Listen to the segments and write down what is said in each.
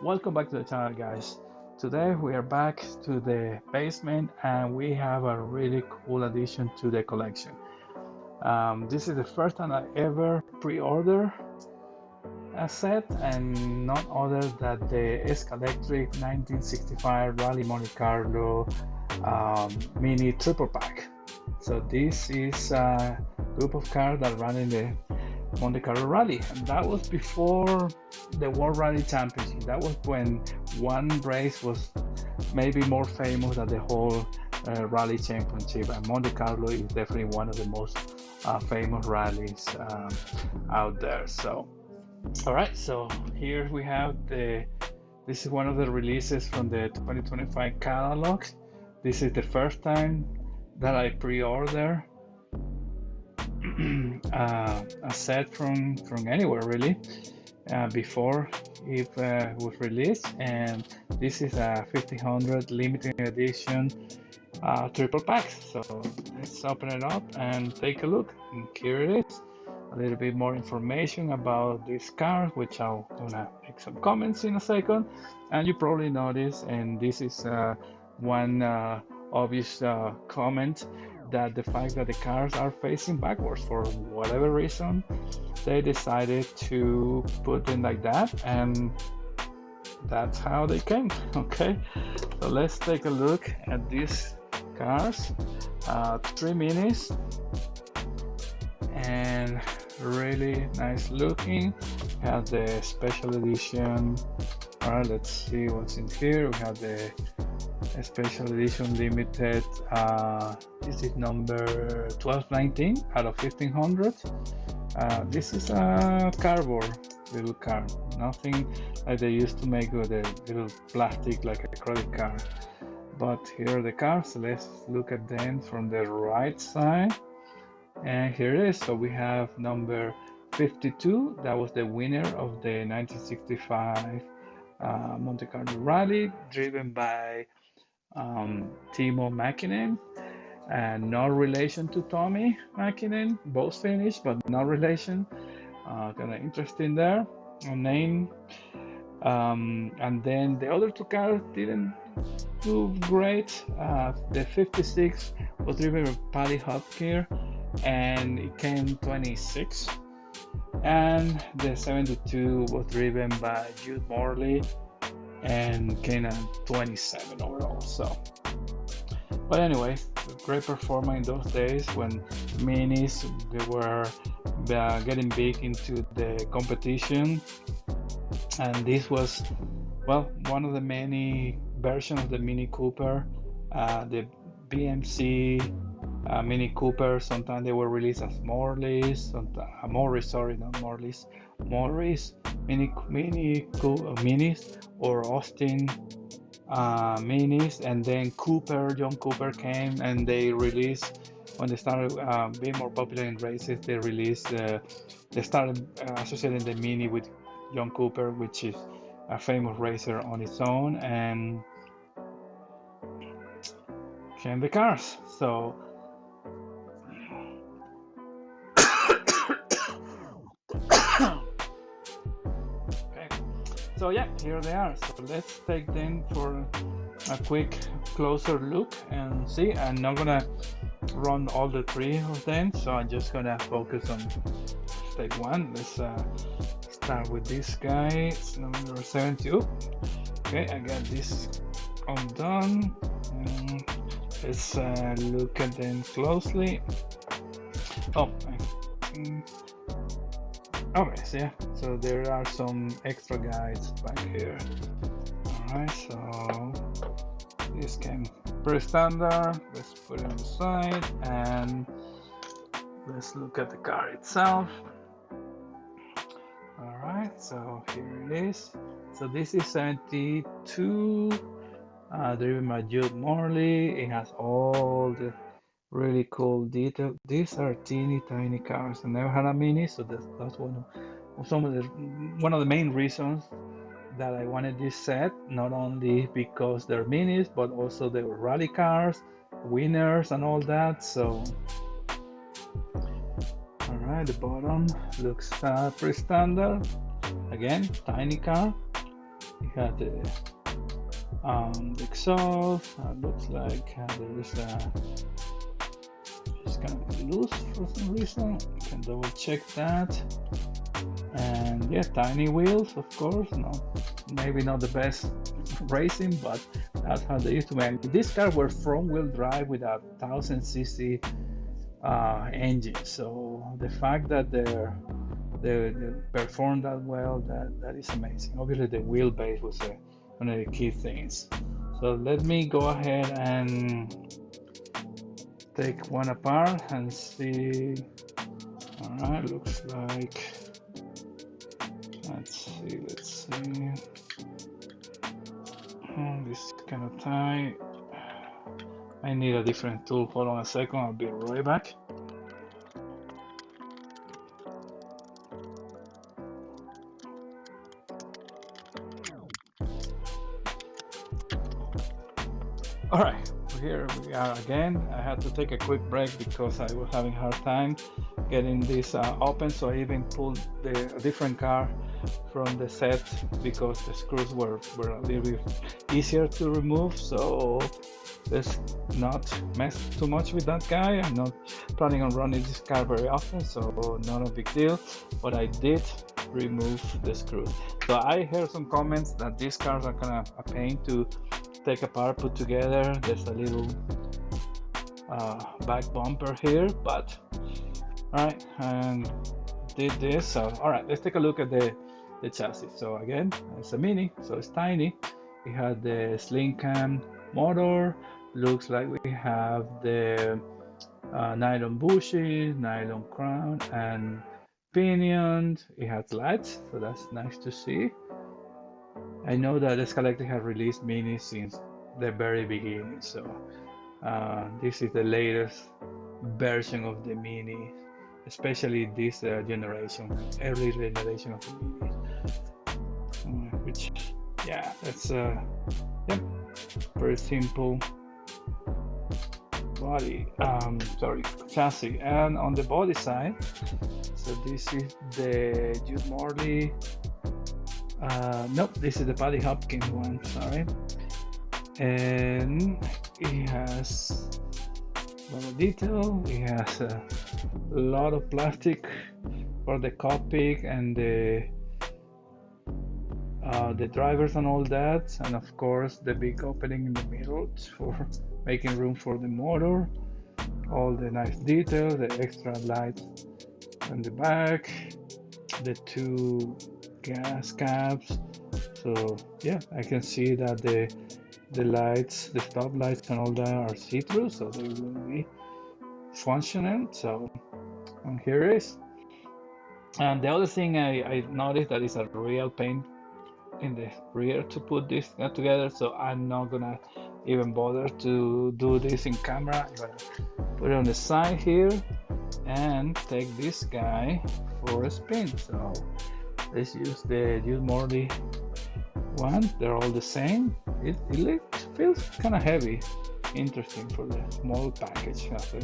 Welcome back to the channel, guys. Today we are back to the basement and we have a really cool addition to the collection. This is the first time I ever pre-order a set, and not other than the Scalextric 1965 Rallye Monte Carlo mini triple pack. So this is a group of cars that run in the Monte Carlo Rally, and that was before the World Rally Championship. That was when one race was maybe more famous than the whole Rally Championship, and Monte Carlo is definitely one of the most famous rallies out there. So, all right, so here we have this is one of the releases from the 2025 catalog. This is the first time that I pre-order a set from anywhere really before it was released, and this is a 1500 limited edition triple pack. So let's open it up and take a look. And here it is, a little bit more information about this car, which I'm gonna make some comments in a second. And you probably noticed, and this is one obvious comment, that the fact that the cars are facing backwards for whatever reason, they decided to put them like that, and that's how they came. Okay, so let's take a look at these cars. Three minis, and really nice looking. We have the special edition. All right, let's see what's in here. We have the special edition limited. This is number 1219 out of 1500. This is a cardboard little car, nothing like they used to make with a little plastic like a credit card. But here are the cars. So let's look at them from the right side. And here it is. So we have number 52. That was the winner of the 1965 Monte Carlo Rally, driven by Timo Makinen, and no relation to Tommy Makinen, both Finnish, but no relation. Kind of interesting there, a name. And then the other two cars didn't do great. The 56 was driven by Paddy Hopkirk, and it came 26. And the 72 was driven by Morley and came at 27 overall. So, but anyway, great performance in those days when minis, they were getting big into the competition. And this was, well, one of the many versions of the Mini Cooper, the BMC Mini Cooper. Sometimes they were released as Morleys, Morris, sorry, not Morleys, Morris minis, or Austin minis. And then John Cooper came, and they released, when they started being more popular in races, they started associating the mini with John Cooper, which is a famous racer on its own, and came the cars. So okay, so yeah, here they are. So let's take them for a quick closer look and see. I'm not gonna run all the three of them, so I'm just gonna focus on take one. Let's start with this guy. It's number 72. Okay, I got this undone. Let's look at them closely. Oh, okay, so yeah, so there are some extra guides back here. Alright, so this came pretty standard. Let's put it aside and let's look at the car itself. Alright, so here it is. So this is 72, driven by Jude Morley. It has all the really cool detail. These are teeny tiny cars. I never had a mini, so that's one of the main reasons that I wanted this set. Not only because they're minis, but also they were rally cars, winners, and all that. So, all right, the bottom looks pretty standard. Again, tiny car. We have the exhaust. Looks like there is a, it's kind of loose for some reason. You can double check that. And yeah, tiny wheels, of course. No, maybe not the best racing, but that's how they used to make. This car were front-wheel drive with a 1000cc engine. So the fact that they performed that well, that is amazing. Obviously, the wheelbase was one of the key things. So let me go ahead and take one apart and see. All right, looks like. Let's see. Oh, this is kind of tight. I need a different tool. Hold on a second. I'll be right back. All right, here we are again. I had to take a quick break because I was having a hard time getting this open, so I even pulled a different car from the set because the screws were a little bit easier to remove. So let's not mess too much with that guy. I'm not planning on running this car very often, so not a big deal, but I did remove the screws. So I heard some comments that these cars are kind of a pain to take apart, put together. There's a little back bumper here, but all right, and did this. So all right, let's take a look at the chassis. So again, it's a Mini, so it's tiny. We have the sling cam motor. Looks like we have the nylon bushes, nylon crown, and pinions. It has lights, so that's nice to see. I know that Scalextric has released Minis since the very beginning, so this is the latest version of the Mini, especially this generation, early generation of the Minis, which, yeah, that's yep, very simple body, chassis. And on the body side, so this is the Morley. Nope, this is the Paddy Hopkins one, sorry. And it has a lot of detail. It has a lot of plastic for the cockpit and the drivers and all that, and of course the big opening in the middle for making room for the motor. All the nice details, the extra lights on the back, the two gas caps. So yeah, I can see that the lights, the stop lights and all that are see-through, so they will be functional. So, and here it is. And the other thing I noticed that is a real pain in the rear to put this together, so I'm not gonna even bother to do this in camera. I'm gonna put it on the side here and take this guy for a spin. So let's use the Morley one. They're all the same. It feels kind of heavy. Interesting for the small package, after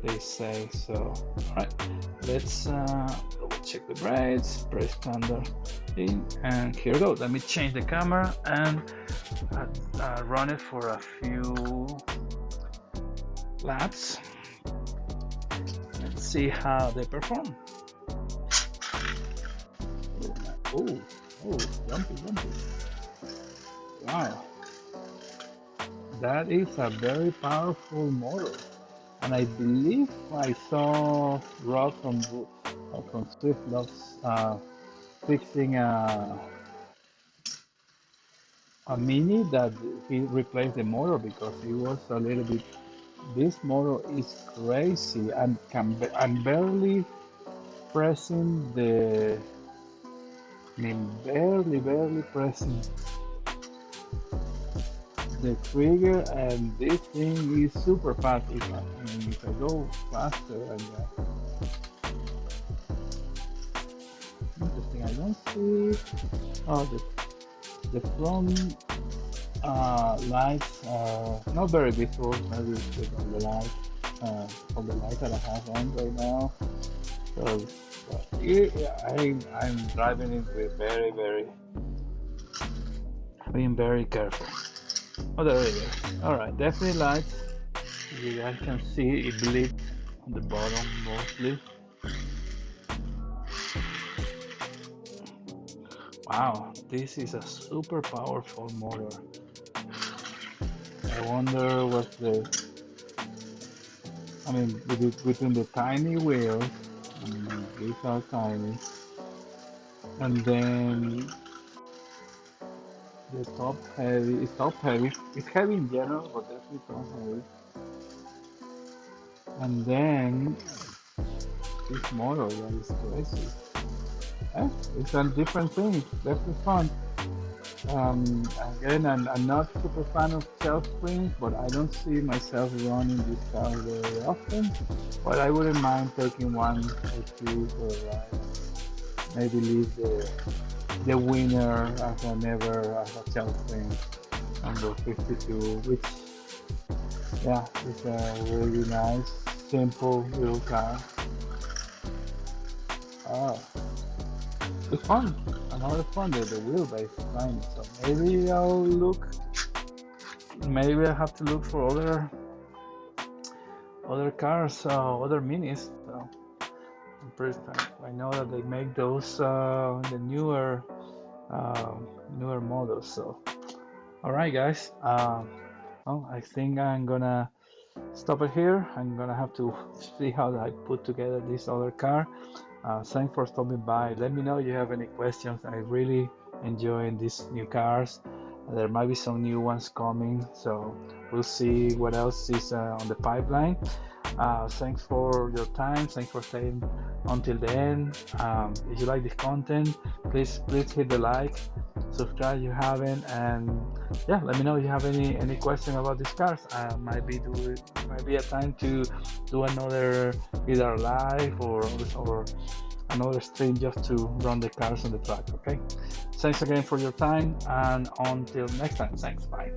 they say. So all right, let's double check the brakes, press standard in, and here we go. Let me change the camera and run it for a few laps. Let's see how they perform. Oh, jumpy. Wow, that is a very powerful motor. And I believe I saw Rob from Swift Loves fixing a Mini that he replaced the motor because it was a little bit. This motor is crazy. I'm barely pressing the. I mean, barely pressing the trigger, and this thing is super fast. If I go faster, interesting. I don't see the front lights are not very visible. Maybe it's on the light, on the light that I have on right now. So I'm driving it with very being very careful. Oh, there it is. All right, definitely lights. You guys can see it bleeds on the bottom mostly. Wow, this is a super powerful motor. I wonder what's the, I mean, between the tiny wheels, these are tiny, and then the top heavy, it's top heavy, it's heavy in general, but definitely top heavy. And then this motor that is crazy. It's a different thing, it's definitely fun. Again, I'm not super fan of shelf springs, but I don't see myself running this car very often. But I wouldn't mind taking one or two for a ride. Maybe leave the winner as a never as a shelf spring, number 52, which yeah, is a really nice, simple little car. Oh, it's fun. Another fun that the wheelbase is tiny, so maybe I'll look. Maybe I have to look for other cars, other minis. So I'm pretty excited. I know that they make those the newer models. So all right, guys. Well, I think I'm gonna stop it here. I'm gonna have to see how I put together this other car. Thanks for stopping by. Let me know if you have any questions. I really enjoy these new cars. There might be some new ones coming, so we'll see what else is on the pipeline. Thanks for your time. Thanks for staying until the end. If you like this content, please hit the like, subscribe if you haven't, and yeah, let me know if you have any question about these cars. Might be a time to do another either live or another stream just to run the cars on the track. Okay, thanks again for your time, and until next time. Thanks. Bye.